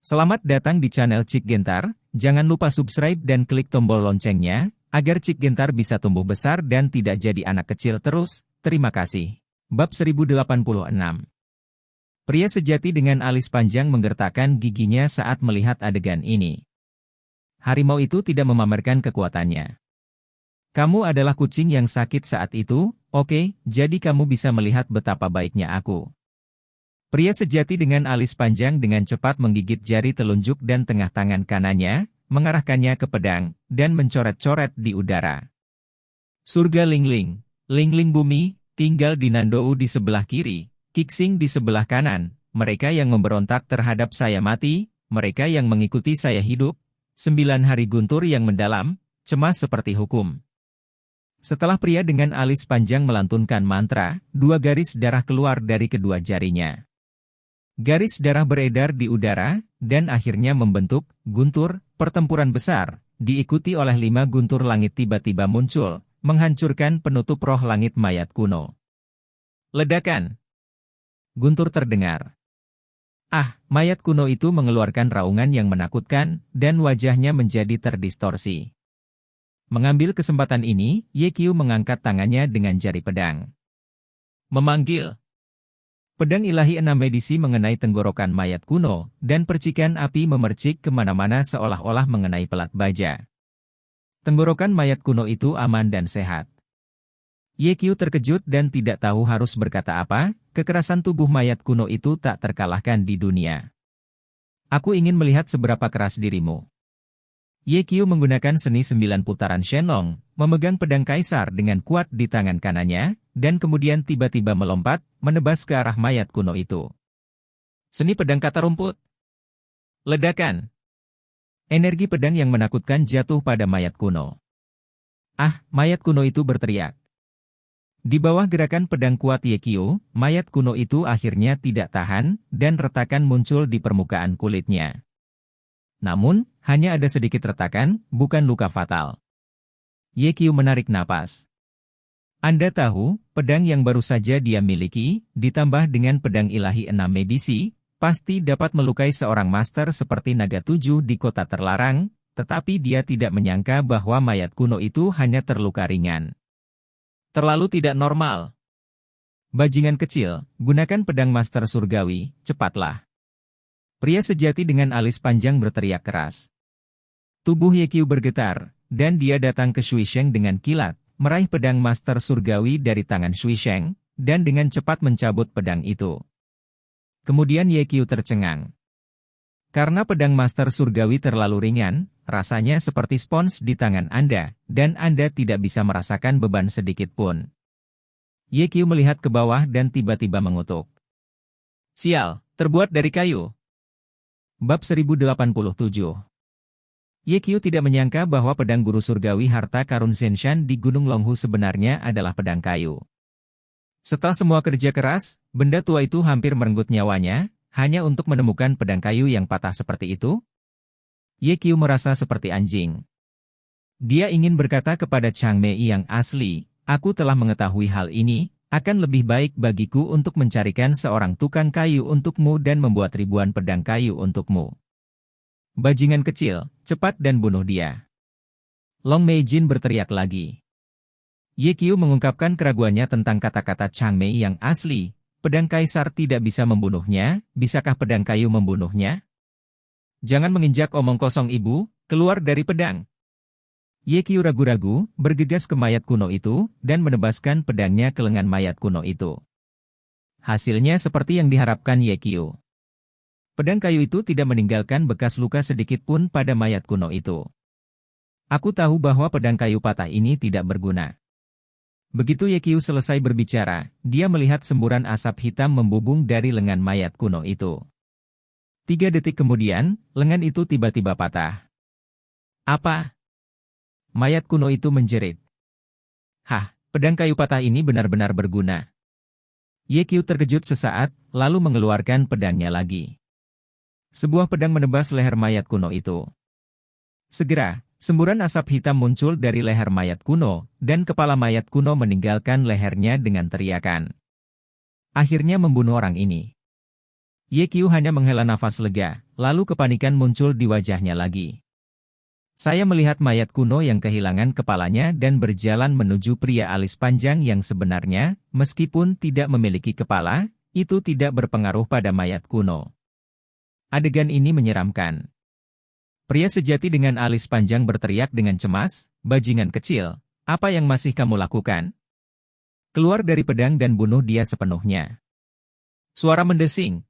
Selamat datang di channel Cik Gentar, jangan lupa subscribe dan klik tombol loncengnya, agar Cik Gentar bisa tumbuh besar dan tidak jadi anak kecil terus, terima kasih. Bab 1086. Pria sejati dengan alis panjang menggertakkan giginya saat melihat adegan ini. Harimau itu tidak memamerkan kekuatannya. Kamu adalah kucing yang sakit saat itu, oke, jadi kamu bisa melihat betapa baiknya aku. Pria sejati dengan alis panjang dengan cepat menggigit jari telunjuk dan tengah tangan kanannya, mengarahkannya ke pedang, dan mencoret-coret di udara. Surga Lingling, Lingling bumi, tinggal di Nandou di sebelah kiri, Kixing di sebelah kanan, mereka yang memberontak terhadap saya mati, mereka yang mengikuti saya hidup, 9 hari guntur yang mendalam, cemas seperti hukum. Setelah pria dengan alis panjang melantunkan mantra, 2 garis darah keluar dari kedua jarinya. Garis darah beredar di udara, dan akhirnya membentuk guntur, pertempuran besar, diikuti oleh 5 guntur langit tiba-tiba muncul, menghancurkan penutup roh langit mayat kuno. Ledakan! Guntur terdengar. Mayat kuno itu mengeluarkan raungan yang menakutkan, dan wajahnya menjadi terdistorsi. Mengambil kesempatan ini, Yekyu mengangkat tangannya dengan jari pedang. Memanggil. Pedang ilahi 6 edisi mengenai tenggorokan mayat kuno, dan percikan api memercik kemana-mana seolah-olah mengenai pelat baja. Tenggorokan mayat kuno itu aman dan sehat. Yekyu terkejut dan tidak tahu harus berkata apa, kekerasan tubuh mayat kuno itu tak terkalahkan di dunia. Aku ingin melihat seberapa keras dirimu. Yekyu menggunakan seni 9 putaran Shenlong, memegang pedang kaisar dengan kuat di tangan kanannya, dan kemudian tiba-tiba melompat, menebas ke arah mayat kuno itu. Seni pedang kata rumput. Ledakan. Energi pedang yang menakutkan jatuh pada mayat kuno. Mayat kuno itu berteriak. Di bawah gerakan pedang kuat Yekyu, mayat kuno itu akhirnya tidak tahan, dan retakan muncul di permukaan kulitnya. Namun, hanya ada sedikit retakan, bukan luka fatal. Yekyu menarik napas. Anda tahu, pedang yang baru saja dia miliki, ditambah dengan pedang ilahi 6 edisi, pasti dapat melukai seorang master seperti Naga 7 di kota terlarang, tetapi dia tidak menyangka bahwa mayat kuno itu hanya terluka ringan. Terlalu tidak normal. Bajingan kecil, gunakan pedang master surgawi, cepatlah. Pria sejati dengan alis panjang berteriak keras. Tubuh Yekyu bergetar, dan dia datang ke Shuisheng dengan kilat, meraih pedang master surgawi dari tangan Shuisheng, dan dengan cepat mencabut pedang itu. Kemudian Yekyu tercengang. Karena pedang master surgawi terlalu ringan, rasanya seperti spons di tangan Anda, dan Anda tidak bisa merasakan beban sedikit pun. Yekyu melihat ke bawah dan tiba-tiba mengutuk. Sial, terbuat dari kayu. Bab 1087. Yekyu tidak menyangka bahwa pedang guru surgawi harta karun Zenshan di Gunung Longhu sebenarnya adalah pedang kayu. Setelah semua kerja keras, benda tua itu hampir merenggut nyawanya, hanya untuk menemukan pedang kayu yang patah seperti itu. Yekyu merasa seperti anjing. Dia ingin berkata kepada Chang Mei yang asli, aku telah mengetahui hal ini, akan lebih baik bagiku untuk mencarikan seorang tukang kayu untukmu dan membuat ribuan pedang kayu untukmu. Bajingan kecil, cepat dan bunuh dia. Long Meijin berteriak lagi. Yekyu mengungkapkan keraguannya tentang kata-kata Chang Mei yang asli, pedang kaisar tidak bisa membunuhnya, bisakah pedang kayu membunuhnya? Jangan menginjak omong kosong ibu, keluar dari pedang. Yekyu ragu-ragu, bergegas ke mayat kuno itu, dan menebaskan pedangnya ke lengan mayat kuno itu. Hasilnya seperti yang diharapkan Yekyu. Pedang kayu itu tidak meninggalkan bekas luka sedikit pun pada mayat kuno itu. Aku tahu bahwa pedang kayu patah ini tidak berguna. Begitu Yekyu selesai berbicara, dia melihat semburan asap hitam membubung dari lengan mayat kuno itu. 3 detik kemudian, lengan itu tiba-tiba patah. Apa? Mayat kuno itu menjerit. Pedang kayu patah ini benar-benar berguna. Yekyu terkejut sesaat, lalu mengeluarkan pedangnya lagi. Sebuah pedang menebas leher mayat kuno itu. Segera, semburan asap hitam muncul dari leher mayat kuno, dan kepala mayat kuno meninggalkan lehernya dengan teriakan. Akhirnya membunuh orang ini. Ye Qiu hanya menghela nafas lega, lalu kepanikan muncul di wajahnya lagi. Saya melihat mayat kuno yang kehilangan kepalanya dan berjalan menuju pria alis panjang yang sebenarnya, meskipun tidak memiliki kepala, itu tidak berpengaruh pada mayat kuno. Adegan ini menyeramkan. Pria sejati dengan alis panjang berteriak dengan cemas, "Bajingan kecil, apa yang masih kamu lakukan? Keluar dari pedang dan bunuh dia sepenuhnya." Suara mendesing.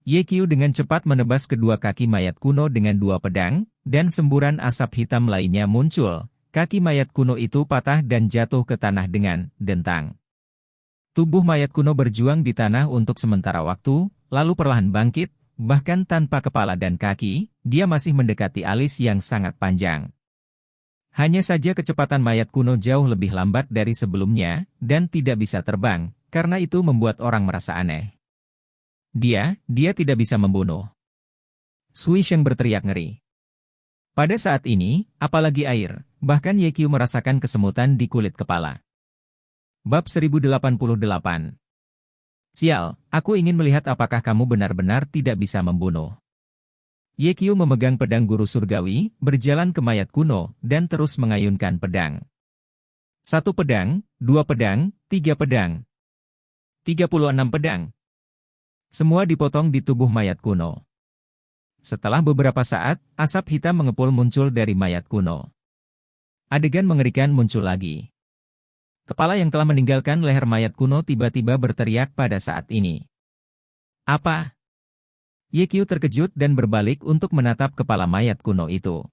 Ye Qiu dengan cepat menebas kedua kaki mayat kuno dengan dua pedang, dan semburan asap hitam lainnya muncul. Kaki mayat kuno itu patah dan jatuh ke tanah dengan dentang. Tubuh mayat kuno berjuang di tanah untuk sementara waktu, lalu perlahan bangkit, bahkan tanpa kepala dan kaki, dia masih mendekati alis yang sangat panjang. Hanya saja kecepatan mayat kuno jauh lebih lambat dari sebelumnya, dan tidak bisa terbang, karena itu membuat orang merasa aneh. Dia tidak bisa membunuh. Sui Sheng berteriak ngeri. Pada saat ini, apalagi air, bahkan Ye Qiu merasakan kesemutan di kulit kepala. Bab 1088. Sial, aku ingin melihat apakah kamu benar-benar tidak bisa membunuh. Ye Qiu memegang pedang guru surgawi, berjalan ke mayat kuno, dan terus mengayunkan pedang. 1 pedang, 2 pedang, 3 pedang. 36 pedang. Semua dipotong di tubuh mayat kuno. Setelah beberapa saat, asap hitam mengepul muncul dari mayat kuno. Adegan mengerikan muncul lagi. Kepala yang telah meninggalkan leher mayat kuno tiba-tiba berteriak pada saat ini. Apa? Ye Qiu terkejut dan berbalik untuk menatap kepala mayat kuno itu.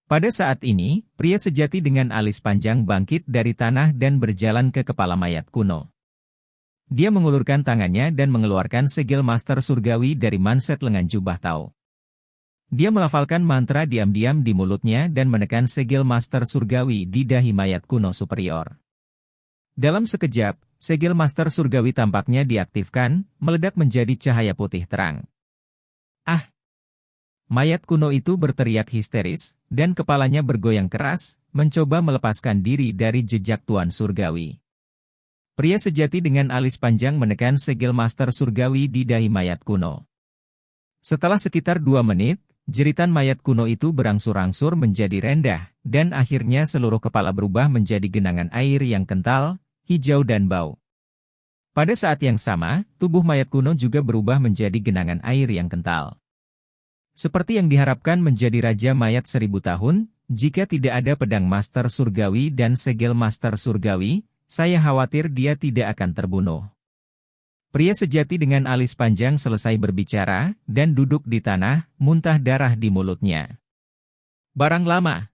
Pada saat ini, pria sejati dengan alis panjang bangkit dari tanah dan berjalan ke kepala mayat kuno. Dia mengulurkan tangannya dan mengeluarkan segel master surgawi dari manset lengan jubah Tao. Dia melafalkan mantra diam-diam di mulutnya dan menekan segel master surgawi di dahi mayat kuno superior. Dalam sekejap, segel master surgawi tampaknya diaktifkan, meledak menjadi cahaya putih terang. Ah! Mayat kuno itu berteriak histeris, dan kepalanya bergoyang keras, mencoba melepaskan diri dari jejak Tuan Surgawi. Pria sejati dengan alis panjang menekan segel master surgawi di dahi mayat kuno. Setelah sekitar 2 menit, jeritan mayat kuno itu berangsur-angsur menjadi rendah, dan akhirnya seluruh kepala berubah menjadi genangan air yang kental, hijau dan bau. Pada saat yang sama, tubuh mayat kuno juga berubah menjadi genangan air yang kental. Seperti yang diharapkan menjadi Raja Mayat 1000 tahun, jika tidak ada pedang master surgawi dan segel master surgawi, saya khawatir dia tidak akan terbunuh. Pria sejati dengan alis panjang selesai berbicara, dan duduk di tanah, muntah darah di mulutnya. Barang lama.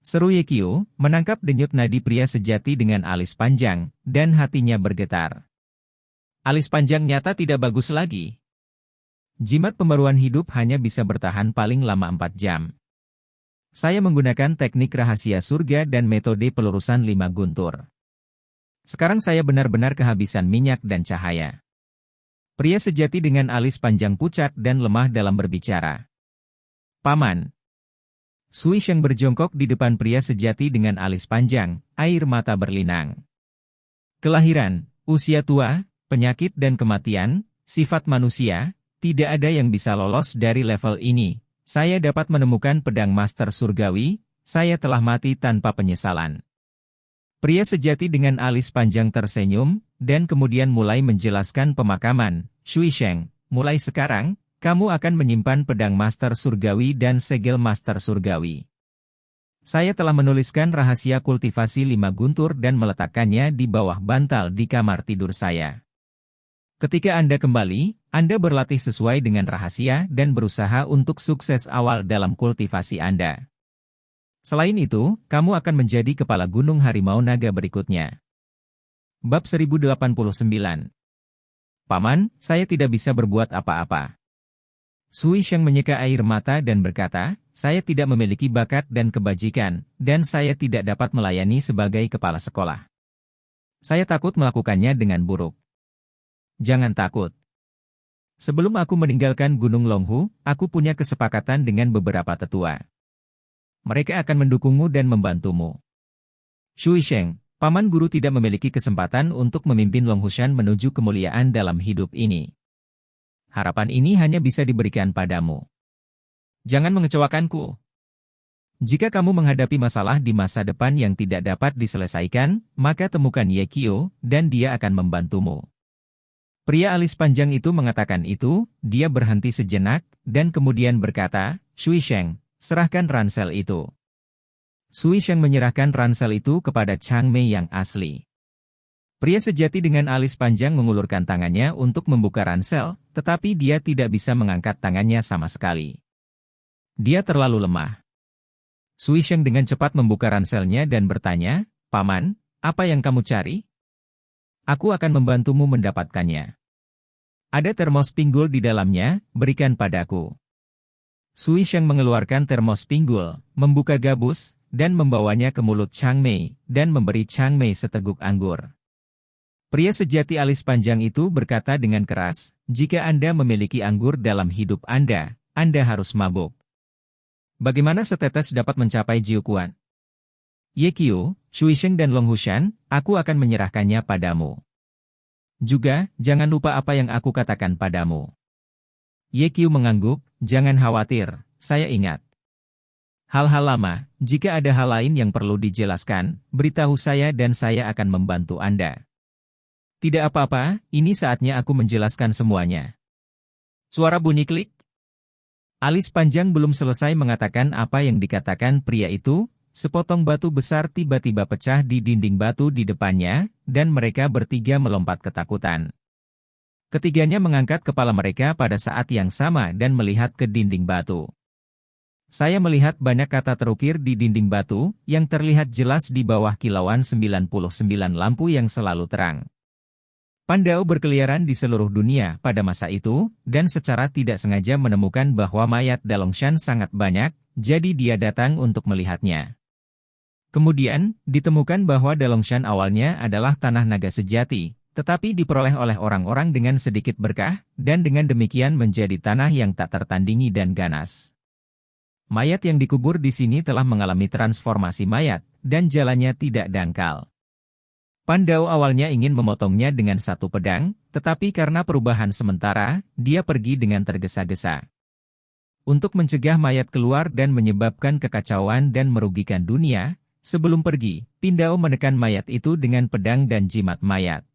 Seru Ye Qiu, menangkap denyut nadi pria sejati dengan alis panjang, dan hatinya bergetar. Alis panjang nyata tidak bagus lagi. Jimat pembaruan hidup hanya bisa bertahan paling lama 4 jam. Saya menggunakan teknik rahasia surga dan metode pelurusan 5 guntur. Sekarang saya benar-benar kehabisan minyak dan cahaya. Pria sejati dengan alis panjang pucat dan lemah dalam berbicara. Paman. Sui Sheng berjongkok di depan pria sejati dengan alis panjang, air mata berlinang. Kelahiran, usia tua, penyakit dan kematian, sifat manusia, tidak ada yang bisa lolos dari level ini. Saya dapat menemukan pedang master surgawi, saya telah mati tanpa penyesalan. Pria sejati dengan alis panjang tersenyum, dan kemudian mulai menjelaskan pemakaman. Sui Sheng, mulai sekarang, kamu akan menyimpan pedang master surgawi dan segel master surgawi. Saya telah menuliskan rahasia kultivasi 5 guntur dan meletakkannya di bawah bantal di kamar tidur saya. Ketika Anda kembali, Anda berlatih sesuai dengan rahasia dan berusaha untuk sukses awal dalam kultivasi Anda. Selain itu, kamu akan menjadi kepala gunung harimau naga berikutnya. Bab 1089. Paman, saya tidak bisa berbuat apa-apa. Sui Sheng menyeka air mata dan berkata, saya tidak memiliki bakat dan kebajikan, dan saya tidak dapat melayani sebagai kepala sekolah. Saya takut melakukannya dengan buruk. Jangan takut. Sebelum aku meninggalkan Gunung Longhu, aku punya kesepakatan dengan beberapa tetua. Mereka akan mendukungmu dan membantumu. Sui Sheng, Paman Guru tidak memiliki kesempatan untuk memimpin Longhushan menuju kemuliaan dalam hidup ini. Harapan ini hanya bisa diberikan padamu. Jangan mengecewakanku. Jika kamu menghadapi masalah di masa depan yang tidak dapat diselesaikan, maka temukan Yekio, dan dia akan membantumu. Pria alis panjang itu mengatakan itu, dia berhenti sejenak, dan kemudian berkata, Shui Sheng, serahkan ransel itu. Shui Sheng menyerahkan ransel itu kepada Chang Mei yang asli. Pria sejati dengan alis panjang mengulurkan tangannya untuk membuka ransel, tetapi dia tidak bisa mengangkat tangannya sama sekali. Dia terlalu lemah. Shui Sheng dengan cepat membuka ranselnya dan bertanya, Paman, apa yang kamu cari? Aku akan membantumu mendapatkannya. Ada termos pinggul di dalamnya, berikan padaku. Shui Sheng mengeluarkan termos pinggul, membuka gabus, dan membawanya ke mulut Chang Mei, dan memberi Chang Mei seteguk anggur. Pria sejati alis panjang itu berkata dengan keras, jika Anda memiliki anggur dalam hidup Anda harus mabuk. Bagaimana setetes dapat mencapai Jiuquan? Yekio, Shui Sheng dan Long Hushan, aku akan menyerahkannya padamu. Juga, jangan lupa apa yang aku katakan padamu. Yekio mengangguk, jangan khawatir, saya ingat. Hal-hal lama, jika ada hal lain yang perlu dijelaskan, beritahu saya dan saya akan membantu Anda. Tidak apa-apa, ini saatnya aku menjelaskan semuanya. Suara bunyi klik. Alis panjang belum selesai mengatakan apa yang dikatakan pria itu, sepotong batu besar tiba-tiba pecah di dinding batu di depannya, dan mereka bertiga melompat ketakutan. Ketiganya mengangkat kepala mereka pada saat yang sama dan melihat ke dinding batu. Saya melihat banyak kata terukir di dinding batu, yang terlihat jelas di bawah kilauan 99 lampu yang selalu terang. Pandao berkeliaran di seluruh dunia pada masa itu, dan secara tidak sengaja menemukan bahwa mayat Dalongshan sangat banyak, jadi dia datang untuk melihatnya. Kemudian, ditemukan bahwa Dalongshan awalnya adalah tanah naga sejati, tetapi diperoleh oleh orang-orang dengan sedikit berkah, dan dengan demikian menjadi tanah yang tak tertandingi dan ganas. Mayat yang dikubur di sini telah mengalami transformasi mayat, dan jalannya tidak dangkal. Pandao awalnya ingin memotongnya dengan satu pedang, tetapi karena perubahan sementara, dia pergi dengan tergesa-gesa. Untuk mencegah mayat keluar dan menyebabkan kekacauan dan merugikan dunia, sebelum pergi, Pandao menekan mayat itu dengan pedang dan jimat mayat.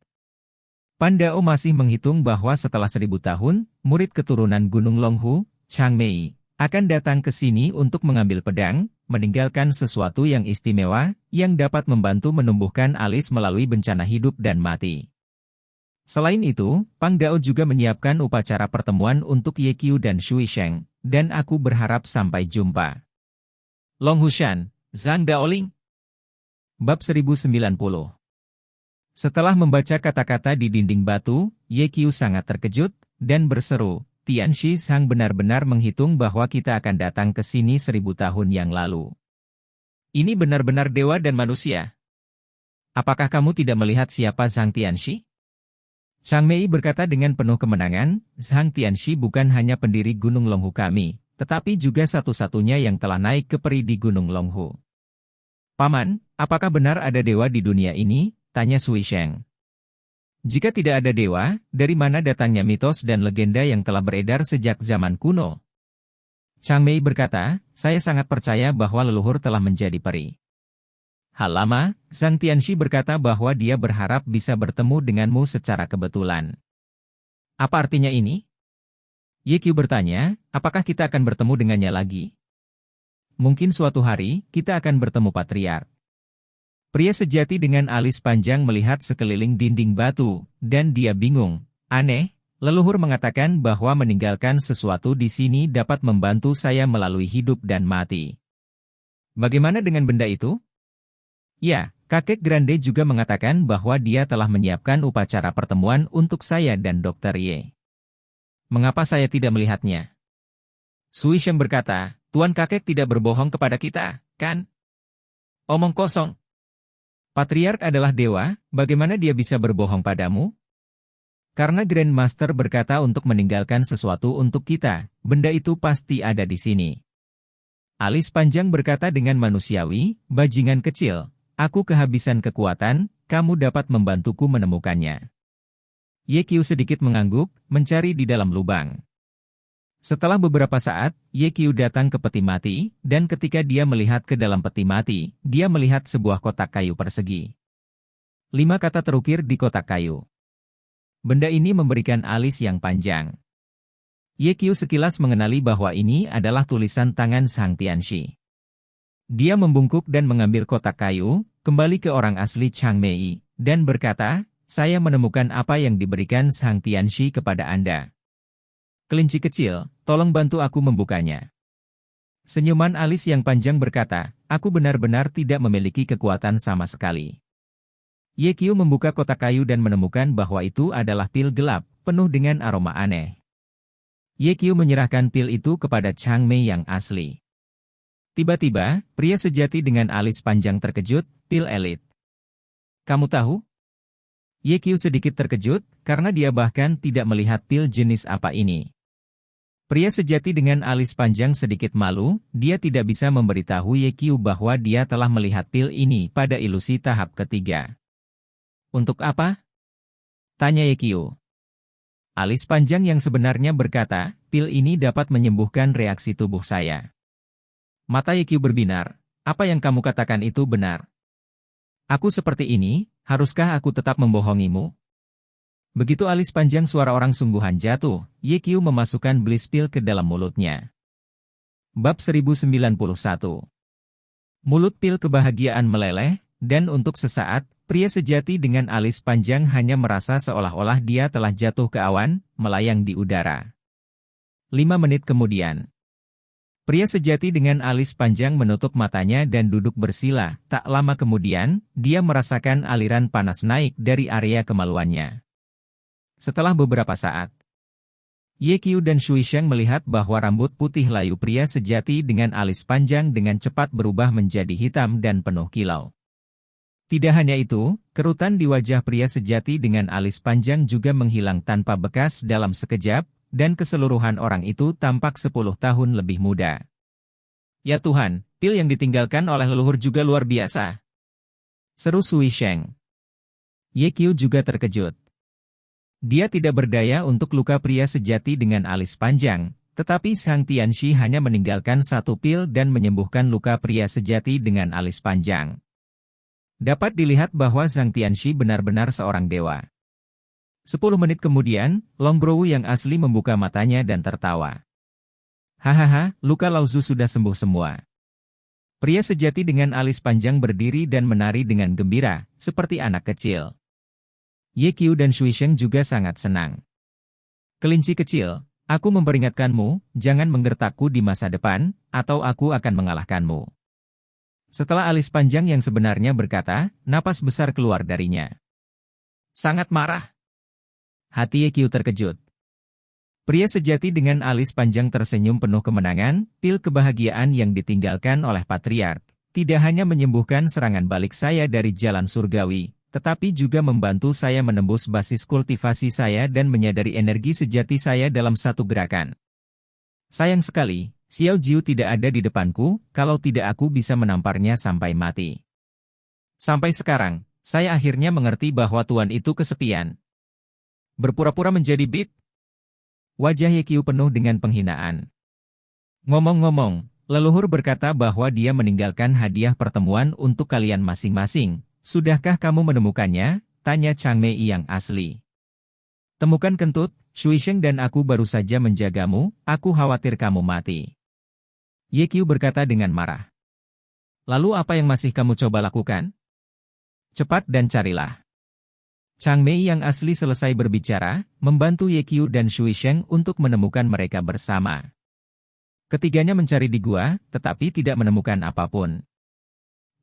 Pandao masih menghitung bahwa setelah 1000 tahun, murid keturunan Gunung Longhu, Chang Mei, akan datang ke sini untuk mengambil pedang, meninggalkan sesuatu yang istimewa, yang dapat membantu menumbuhkan alis melalui bencana hidup dan mati. Selain itu, Pandao juga menyiapkan upacara pertemuan untuk Yekio dan Shui Sheng, dan aku berharap sampai jumpa. Long Hushan, Zhang Daoling. Bab 1090. Setelah membaca kata-kata di dinding batu, Yekio sangat terkejut, dan berseru, Tianxi Zhang benar-benar menghitung bahwa kita akan datang ke sini 1000 tahun yang lalu. Ini benar-benar dewa dan manusia. Apakah kamu tidak melihat siapa Zhang Tianxi? Chang Mei berkata dengan penuh kemenangan, Zhang Tianxi bukan hanya pendiri Gunung Longhu kami, tetapi juga satu-satunya yang telah naik ke peri di Gunung Longhu. Paman, apakah benar ada dewa di dunia ini? Tanya Shui Sheng. Jika tidak ada dewa, dari mana datangnya mitos dan legenda yang telah beredar sejak zaman kuno? Chang Mei berkata, saya sangat percaya bahwa leluhur telah menjadi peri. Hal lama, Zhang Tianxi berkata bahwa dia berharap bisa bertemu denganmu secara kebetulan. Apa artinya ini? Yekio bertanya, apakah kita akan bertemu dengannya lagi? Mungkin suatu hari, kita akan bertemu Patriark. Pria sejati dengan alis panjang melihat sekeliling dinding batu, dan dia bingung. Aneh, leluhur mengatakan bahwa meninggalkan sesuatu di sini dapat membantu saya melalui hidup dan mati. Bagaimana dengan benda itu? Ya, kakek Grande juga mengatakan bahwa dia telah menyiapkan upacara pertemuan untuk saya dan Dr. Ye. Mengapa saya tidak melihatnya? Shui Sheng berkata, Tuan kakek tidak berbohong kepada kita, kan? Omong kosong. Patriark adalah dewa, bagaimana dia bisa berbohong padamu? Karena Grandmaster berkata untuk meninggalkan sesuatu untuk kita, benda itu pasti ada di sini. Alis panjang berkata dengan manusiawi, bajingan kecil, aku kehabisan kekuatan, kamu dapat membantuku menemukannya. Ye Qiu sedikit mengangguk, mencari di dalam lubang. Setelah beberapa saat, Ye Qiu datang ke peti mati, dan ketika dia melihat ke dalam peti mati, dia melihat sebuah kotak kayu persegi. 5 kata terukir di kotak kayu. Benda ini memberikan alis yang panjang. Ye Qiu sekilas mengenali bahwa ini adalah tulisan tangan Sang Tianxi. Dia membungkuk dan mengambil kotak kayu, kembali ke orang asli Changmei, dan berkata, "Saya menemukan apa yang diberikan Sang Tianxi kepada Anda. Kelinci kecil, tolong bantu aku membukanya." Senyuman alis yang panjang berkata, "Aku benar-benar tidak memiliki kekuatan sama sekali." Ye Qiu membuka kotak kayu dan menemukan bahwa itu adalah pil gelap, penuh dengan aroma aneh. Ye Qiu menyerahkan pil itu kepada Chang Mei yang asli. Tiba-tiba, pria sejati dengan alis panjang terkejut, "Pil elit. Kamu tahu?" Ye Qiu sedikit terkejut, karena dia bahkan tidak melihat pil jenis apa ini. Pria sejati dengan alis panjang sedikit malu, dia tidak bisa memberitahu Ye Qiu bahwa dia telah melihat pil ini pada ilusi tahap ketiga. "Untuk apa?" tanya Ye Qiu. Alis panjang yang sebenarnya berkata, "Pil ini dapat menyembuhkan reaksi tubuh saya." Mata Ye Qiu berbinar, "Apa yang kamu katakan itu benar? Aku seperti ini, haruskah aku tetap membohongimu?" Begitu alis panjang suara orang sungguhan jatuh, Ye Qiu memasukkan bliss pil ke dalam mulutnya. Bab 1091. Mulut pil kebahagiaan meleleh, dan untuk sesaat, pria sejati dengan alis panjang hanya merasa seolah-olah dia telah jatuh ke awan, melayang di udara. 5 menit kemudian, pria sejati dengan alis panjang menutup matanya dan duduk bersila. Tak lama kemudian, dia merasakan aliran panas naik dari area kemaluannya. Setelah beberapa saat, Ye Qiu dan Shui Sheng melihat bahwa rambut putih layu pria sejati dengan alis panjang dengan cepat berubah menjadi hitam dan penuh kilau. Tidak hanya itu, kerutan di wajah pria sejati dengan alis panjang juga menghilang tanpa bekas dalam sekejap, dan keseluruhan orang itu tampak 10 tahun lebih muda. "Ya Tuhan, pil yang ditinggalkan oleh leluhur juga luar biasa," seru Sui Sheng. Ye Qiu juga terkejut. Dia tidak berdaya untuk luka pria sejati dengan alis panjang, tetapi Sang Tianxi hanya meninggalkan 1 pil dan menyembuhkan luka pria sejati dengan alis panjang. Dapat dilihat bahwa Sang Tianxi benar-benar seorang dewa. 10 menit kemudian, Long Browu yang asli membuka matanya dan tertawa. "Hahaha, luka Laozu sudah sembuh semua." Pria sejati dengan alis panjang berdiri dan menari dengan gembira, seperti anak kecil. Ye Qiu dan Shui Sheng juga sangat senang. "Kelinci kecil, aku memperingatkanmu, jangan menggertakku di masa depan, atau aku akan mengalahkanmu." Setelah alis panjang yang sebenarnya berkata, napas besar keluar darinya. Sangat marah. Hati Ye Qiu terkejut. Pria sejati dengan alis panjang tersenyum penuh kemenangan, pil kebahagiaan yang ditinggalkan oleh Patriark, tidak hanya menyembuhkan serangan balik saya dari jalan surgawi, tetapi juga membantu saya menembus basis kultivasi saya dan menyadari energi sejati saya dalam satu gerakan. Sayang sekali, Xiao Jiu tidak ada di depanku, kalau tidak aku bisa menamparnya sampai mati. Sampai sekarang, saya akhirnya mengerti bahwa Tuan itu kesepian. Berpura-pura menjadi bit. Wajah Ye Qiu penuh dengan penghinaan. Ngomong-ngomong, leluhur berkata bahwa dia meninggalkan hadiah pertemuan untuk kalian masing-masing. Sudahkah kamu menemukannya? Tanya Chang Mei yang asli. Temukan kentut, Shui Sheng dan aku baru saja menjagamu, aku khawatir kamu mati. Ye Qiu berkata dengan marah. Lalu apa yang masih kamu coba lakukan? Cepat dan carilah. Chang Mei yang asli selesai berbicara, membantu Ye Qiu dan Shui Sheng untuk menemukan mereka bersama. Ketiganya mencari di gua, tetapi tidak menemukan apapun.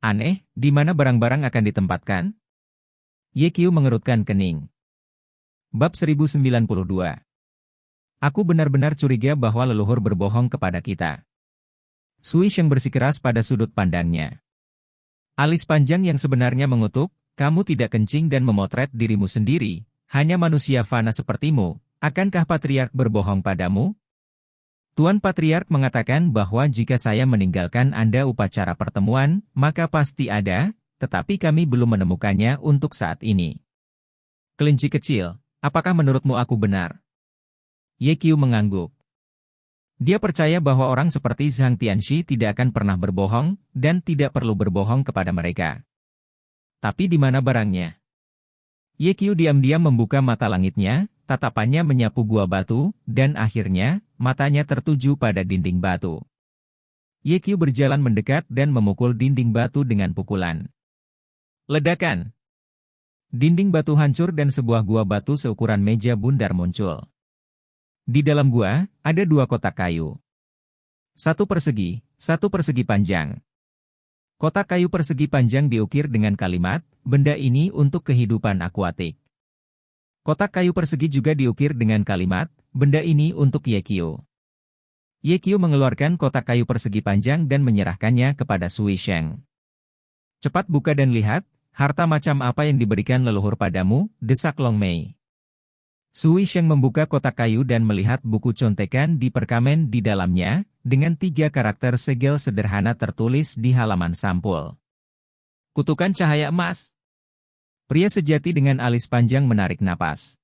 Aneh, di mana barang-barang akan ditempatkan? Ye Qiu mengerutkan kening. Bab 1092. Aku benar-benar curiga bahwa leluhur berbohong kepada kita. Shui Sheng bersikeras pada sudut pandangnya. Alis panjang yang sebenarnya mengutuk, kamu tidak kencing dan memotret dirimu sendiri, hanya manusia fana sepertimu, akankah Patriark berbohong padamu? Tuan Patriark mengatakan bahwa jika saya meninggalkan Anda upacara pertemuan, maka pasti ada, tetapi kami belum menemukannya untuk saat ini. Kelinci kecil, Apakah menurutmu aku benar? Ye Qiu mengangguk. Dia percaya bahwa orang seperti Zhang Tianxi tidak akan pernah berbohong, dan tidak perlu berbohong kepada mereka. Tapi di mana barangnya? Ye Qiu diam-diam membuka mata langitnya, tatapannya menyapu gua batu, dan akhirnya, matanya tertuju pada dinding batu. Ye Qiu berjalan mendekat dan memukul dinding batu dengan pukulan. Ledakan! Dinding batu hancur dan sebuah gua batu seukuran meja bundar muncul. Di dalam gua, ada dua kotak kayu. Satu persegi panjang. Kotak kayu persegi panjang diukir dengan kalimat, benda ini untuk kehidupan akuatik. Kotak kayu persegi juga diukir dengan kalimat, benda ini untuk Ye Qiu. Ye Qiu mengeluarkan kotak kayu persegi panjang dan menyerahkannya kepada Sui Sheng. Cepat buka dan lihat, harta macam apa yang diberikan leluhur padamu, desak Long Mei. Sui Sheng membuka kotak kayu dan melihat buku contekan di perkamen di dalamnya, dengan 3 karakter segel sederhana tertulis di halaman sampul. Kutukan cahaya emas. Pria sejati dengan alis panjang menarik napas.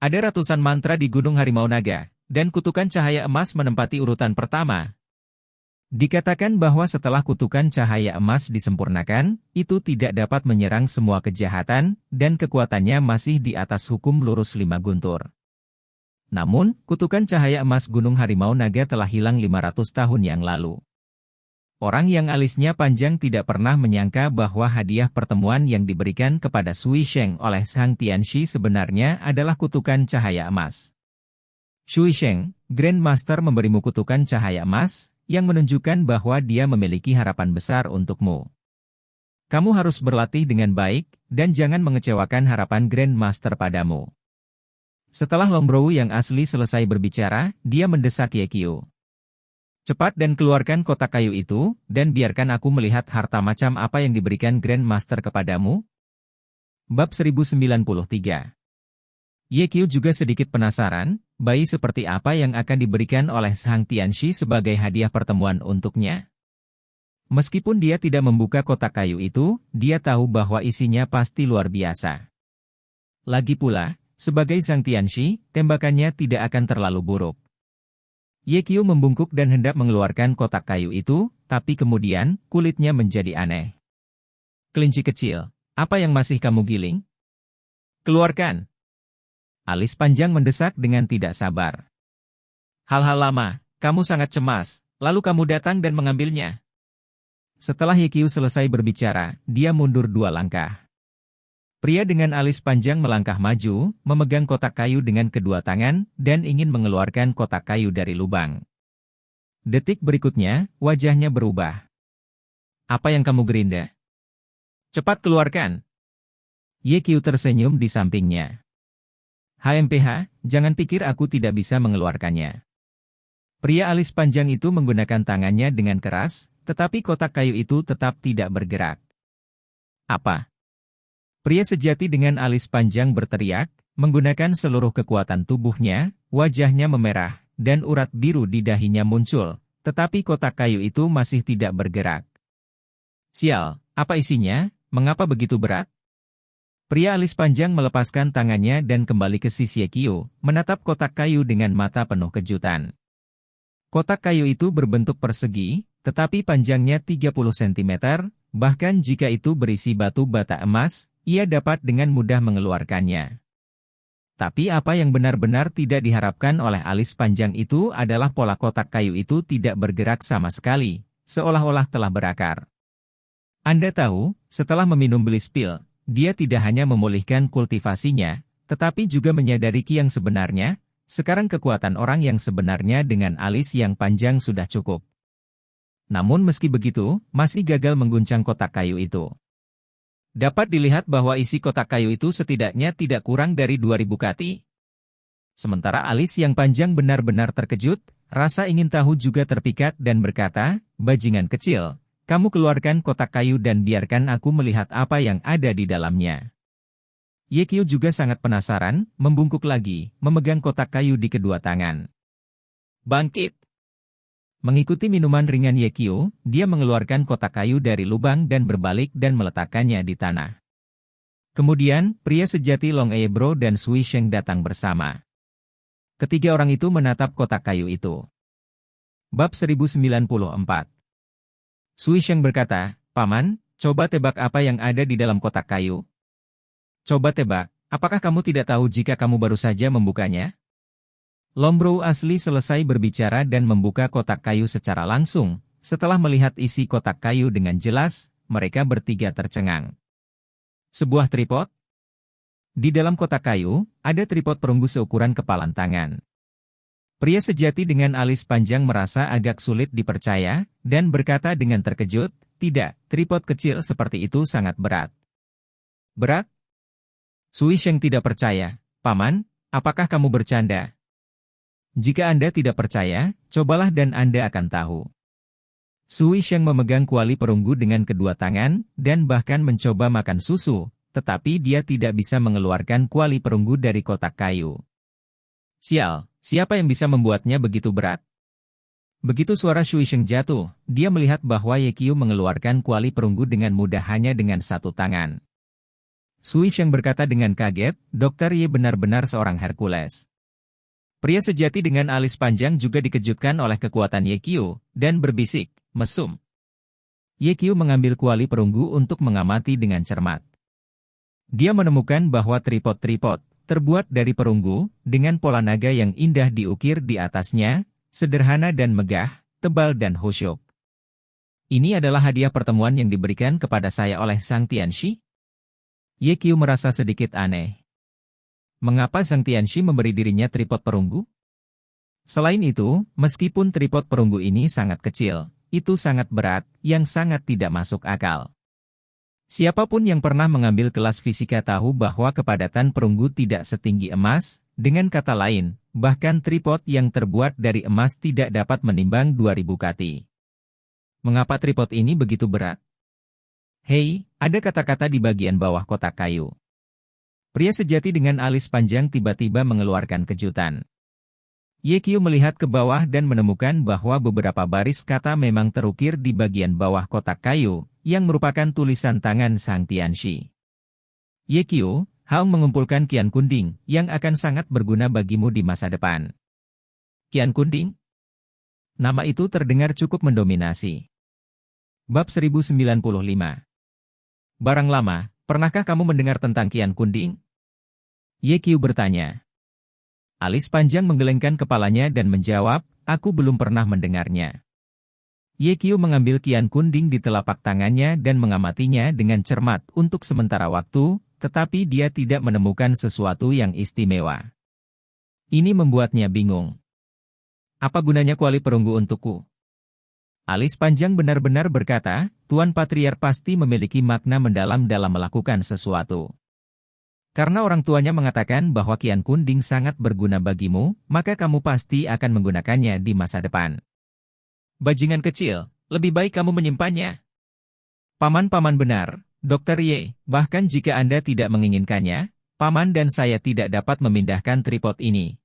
Ada ratusan mantra di Gunung Harimau Naga, dan kutukan cahaya emas menempati urutan pertama. Dikatakan bahwa setelah kutukan cahaya emas disempurnakan, itu tidak dapat menyerang semua kejahatan, dan kekuatannya masih di atas hukum lurus 5 guntur. Namun, kutukan cahaya emas Gunung Harimau Naga telah hilang 500 tahun yang lalu. Orang yang alisnya panjang tidak pernah menyangka bahwa hadiah pertemuan yang diberikan kepada Sui Sheng oleh Zhang Tianxi sebenarnya adalah kutukan cahaya emas. Sui Sheng, Grandmaster memberimu kutukan cahaya emas, yang menunjukkan bahwa dia memiliki harapan besar untukmu. Kamu harus berlatih dengan baik, dan jangan mengecewakan harapan Grandmaster padamu. Setelah Longbrow yang asli selesai berbicara, dia mendesak Ye Qiu. Cepat dan keluarkan kotak kayu itu, dan biarkan aku melihat harta macam apa yang diberikan Grandmaster kepadamu. Bab 1093. Ye Qiu juga sedikit penasaran, bayi seperti apa yang akan diberikan oleh Zhang Tianxi sebagai hadiah pertemuan untuknya. Meskipun dia tidak membuka kotak kayu itu, dia tahu bahwa isinya pasti luar biasa. Lagi pula, sebagai Zhang Tianxi, tembakannya tidak akan terlalu buruk. Ye Qiu membungkuk dan hendak mengeluarkan kotak kayu itu, tapi kemudian, kulitnya menjadi aneh. Kelinci kecil, apa yang masih kamu giling? Keluarkan! Alis panjang mendesak dengan tidak sabar. Hal-hal lama, kamu sangat cemas, lalu kamu datang dan mengambilnya. Setelah Ye Qiu selesai berbicara, dia mundur 2 langkah. Pria dengan alis panjang melangkah maju, memegang kotak kayu dengan kedua tangan, dan ingin mengeluarkan kotak kayu dari lubang. Detik berikutnya, wajahnya berubah. Apa yang kamu gerinda? Cepat keluarkan! Ye Qiu tersenyum di sampingnya. HMPH, jangan pikir aku tidak bisa mengeluarkannya. Pria alis panjang itu menggunakan tangannya dengan keras, tetapi kotak kayu itu tetap tidak bergerak. Apa? Pria sejati dengan alis panjang berteriak, menggunakan seluruh kekuatan tubuhnya, wajahnya memerah, dan urat biru di dahinya muncul, tetapi kotak kayu itu masih tidak bergerak. Sial, apa isinya? Mengapa begitu berat? Pria alis panjang melepaskan tangannya dan kembali ke sisi Ye Qiu, menatap kotak kayu dengan mata penuh kejutan. Kotak kayu itu berbentuk persegi, tetapi panjangnya 30 cm, bahkan jika itu berisi batu bata emas, ia dapat dengan mudah mengeluarkannya. Tapi apa yang benar-benar tidak diharapkan oleh alis panjang itu adalah pola kotak kayu itu tidak bergerak sama sekali, seolah-olah telah berakar. Anda tahu, setelah meminum Bliss Pill, dia tidak hanya memulihkan kultivasinya, tetapi juga menyadari ki yang sebenarnya, sekarang kekuatan orang yang sebenarnya dengan alis yang panjang sudah cukup. Namun meski begitu, masih gagal mengguncang kotak kayu itu. Dapat dilihat bahwa isi kotak kayu itu setidaknya tidak kurang dari 2000 kati. Sementara alis yang panjang benar-benar terkejut, rasa ingin tahu juga terpikat dan berkata, bajingan kecil. Kamu keluarkan kotak kayu dan biarkan aku melihat apa yang ada di dalamnya. Ye Qiu juga sangat penasaran, membungkuk lagi, memegang kotak kayu di kedua tangan. Bangkit! Mengikuti minuman ringan Ye Qiu, dia mengeluarkan kotak kayu dari lubang dan berbalik dan meletakkannya di tanah. Kemudian, pria sejati Long Ebro dan Sui Sheng datang bersama. Ketiga orang itu menatap kotak kayu itu. Bab 1094. Sui Sheng berkata, "Paman, coba tebak apa yang ada di dalam kotak kayu. Coba tebak, apakah kamu tidak tahu jika kamu baru saja membukanya?" Lombro asli selesai berbicara dan membuka kotak kayu secara langsung. Setelah melihat isi kotak kayu dengan jelas, mereka bertiga tercengang. Sebuah tripod? Di dalam kotak kayu, ada tripod perunggu seukuran kepalan tangan. Pria sejati dengan alis panjang merasa agak sulit dipercaya, dan berkata dengan terkejut, "Tidak, tripod kecil seperti itu sangat berat." "Berat?" Sui Sheng tidak percaya. "Paman, apakah kamu bercanda? Jika Anda tidak percaya, cobalah dan Anda akan tahu." Sui Sheng memegang kuali perunggu dengan kedua tangan, dan bahkan mencoba makan susu, tetapi dia tidak bisa mengeluarkan kuali perunggu dari kotak kayu. "Sial, siapa yang bisa membuatnya begitu berat?" Begitu suara Sui Sheng jatuh, dia melihat bahwa Ye Qiu mengeluarkan kuali perunggu dengan mudah hanya dengan satu tangan. Sui Sheng berkata dengan kaget, "Dokter Ye benar-benar seorang Hercules." Pria sejati dengan alis panjang juga dikejutkan oleh kekuatan Ye Qiu, dan berbisik, "Mesum." Ye Qiu mengambil kuali perunggu untuk mengamati dengan cermat. Dia menemukan bahwa tripod-tripod, terbuat dari perunggu, dengan pola naga yang indah diukir di atasnya, sederhana dan megah, tebal dan khusyuk. "Ini adalah hadiah pertemuan yang diberikan kepada saya oleh Sang Tianxi?" Ye Qiu merasa sedikit aneh. Mengapa Sang Tianxi memberi dirinya tripod perunggu? Selain itu, meskipun tripod perunggu ini sangat kecil, itu sangat berat, yang sangat tidak masuk akal. Siapapun yang pernah mengambil kelas fisika tahu bahwa kepadatan perunggu tidak setinggi emas, dengan kata lain, bahkan tripod yang terbuat dari emas tidak dapat menimbang 2000 kati. Mengapa tripod ini begitu berat? "Hei," ada kata-kata di bagian bawah kotak kayu. Pria sejati dengan alis panjang tiba-tiba mengeluarkan kejutan. Ye Qiu melihat ke bawah dan menemukan bahwa beberapa baris kata memang terukir di bagian bawah kotak kayu, yang merupakan tulisan tangan Sang Tianxi. "Ye Qiu, Hao mengumpulkan Qian Kunding, yang akan sangat berguna bagimu di masa depan." Qian Kunding? Nama itu terdengar cukup mendominasi. Bab 1095. Barang lama, pernahkah kamu mendengar tentang Qian Kunding? Ye Qiu bertanya. Alis panjang menggelengkan kepalanya dan menjawab, "Aku belum pernah mendengarnya." Ye Qiu mengambil Qian Kunding di telapak tangannya dan mengamatinya dengan cermat untuk sementara waktu, tetapi dia tidak menemukan sesuatu yang istimewa. Ini membuatnya bingung. "Apa gunanya kuali perunggu untukku?" Alis panjang benar-benar berkata, "Tuan Patriark pasti memiliki makna mendalam dalam melakukan sesuatu. Karena orang tuanya mengatakan bahwa Qian Kunding sangat berguna bagimu, maka kamu pasti akan menggunakannya di masa depan." "Bajingan kecil, lebih baik kamu menyimpannya." "Paman-paman benar, Dr. Ye, bahkan jika Anda tidak menginginkannya, Paman dan saya tidak dapat memindahkan tripod ini."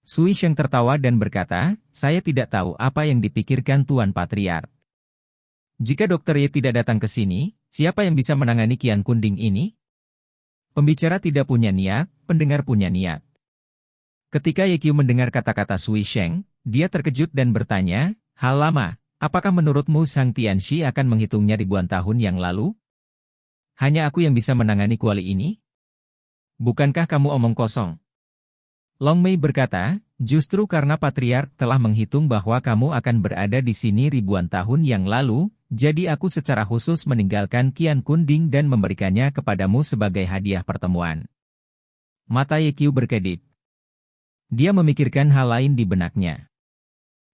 Sui Sheng tertawa dan berkata, "Saya tidak tahu apa yang dipikirkan Tuan Patriark. Jika Dr. Ye tidak datang ke sini, siapa yang bisa menangani Qian Kunding ini?" Pembicara tidak punya niat, pendengar punya niat. Ketika Ye Qiu mendengar kata-kata Sui Sheng, dia terkejut dan bertanya, "Hal lama, apakah menurutmu Sang Tianxi akan menghitungnya ribuan tahun yang lalu? Hanya aku yang bisa menangani kuali ini? Bukankah kamu omong kosong?" Long Mei berkata, "Justru karena Patriark telah menghitung bahwa kamu akan berada di sini ribuan tahun yang lalu, jadi aku secara khusus meninggalkan Qian Kunding dan memberikannya kepadamu sebagai hadiah pertemuan." Mata Ye Qiu berkedip. Dia memikirkan hal lain di benaknya.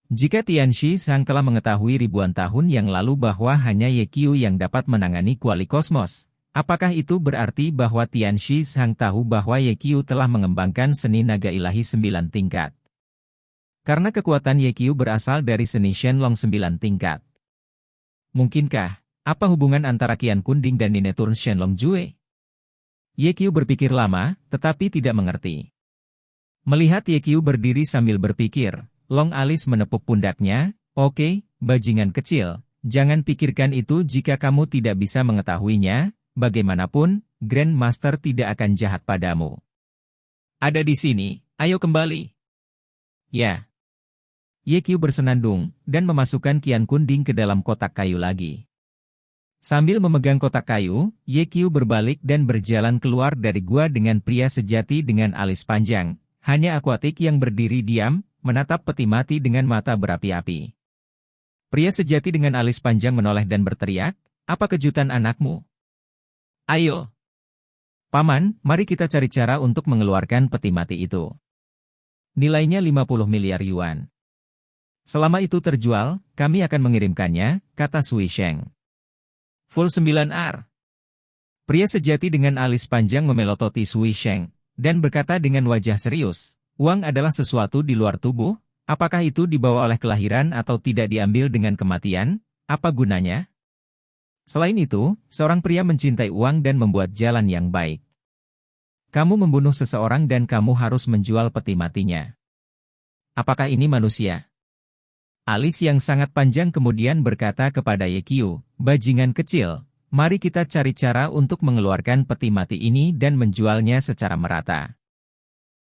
Jika Tianxi Sang telah mengetahui ribuan tahun yang lalu bahwa hanya Ye Qiu yang dapat menangani kuali kosmos, apakah itu berarti bahwa Tianxi Sang tahu bahwa Ye Qiu telah mengembangkan seni naga ilahi 9 tingkat? Karena kekuatan Ye Qiu berasal dari seni Shenlong 9 tingkat. Mungkinkah, apa hubungan antara Qian Kunding dan Nine Turn Shenlong Jue? Ye Qiu berpikir lama, tetapi tidak mengerti. Melihat Ye Qiu berdiri sambil berpikir, Long alis menepuk pundaknya, "Oke, bajingan kecil, jangan pikirkan itu jika kamu tidak bisa mengetahuinya, bagaimanapun, Grandmaster tidak akan jahat padamu. Ada di sini, ayo kembali. Ya. Ye Qiu bersenandung, dan memasukkan Qian Kunding ke dalam kotak kayu lagi. Sambil memegang kotak kayu, Ye Qiu berbalik dan berjalan keluar dari gua dengan pria sejati dengan alis panjang. Hanya Aquatic yang berdiri diam, menatap peti mati dengan mata berapi-api. Pria sejati dengan alis panjang menoleh dan berteriak, "Apa kejutan anakmu? Ayo. Paman, mari kita cari cara untuk mengeluarkan peti mati itu. Nilainya 50 miliar yuan. Selama itu terjual, kami akan mengirimkannya," kata Sui Sheng. Full 9R. Pria sejati dengan alis panjang memelototi Sui Sheng, dan berkata dengan wajah serius, "Uang adalah sesuatu di luar tubuh, apakah itu dibawa oleh kelahiran atau tidak diambil dengan kematian, apa gunanya? Selain itu, seorang pria mencintai uang dan membuat jalan yang baik. Kamu membunuh seseorang dan kamu harus menjual peti matinya. Apakah ini manusia?" Alis yang sangat panjang kemudian berkata kepada Ye Qiu, "Bajingan kecil, mari kita cari cara untuk mengeluarkan peti mati ini dan menjualnya secara merata."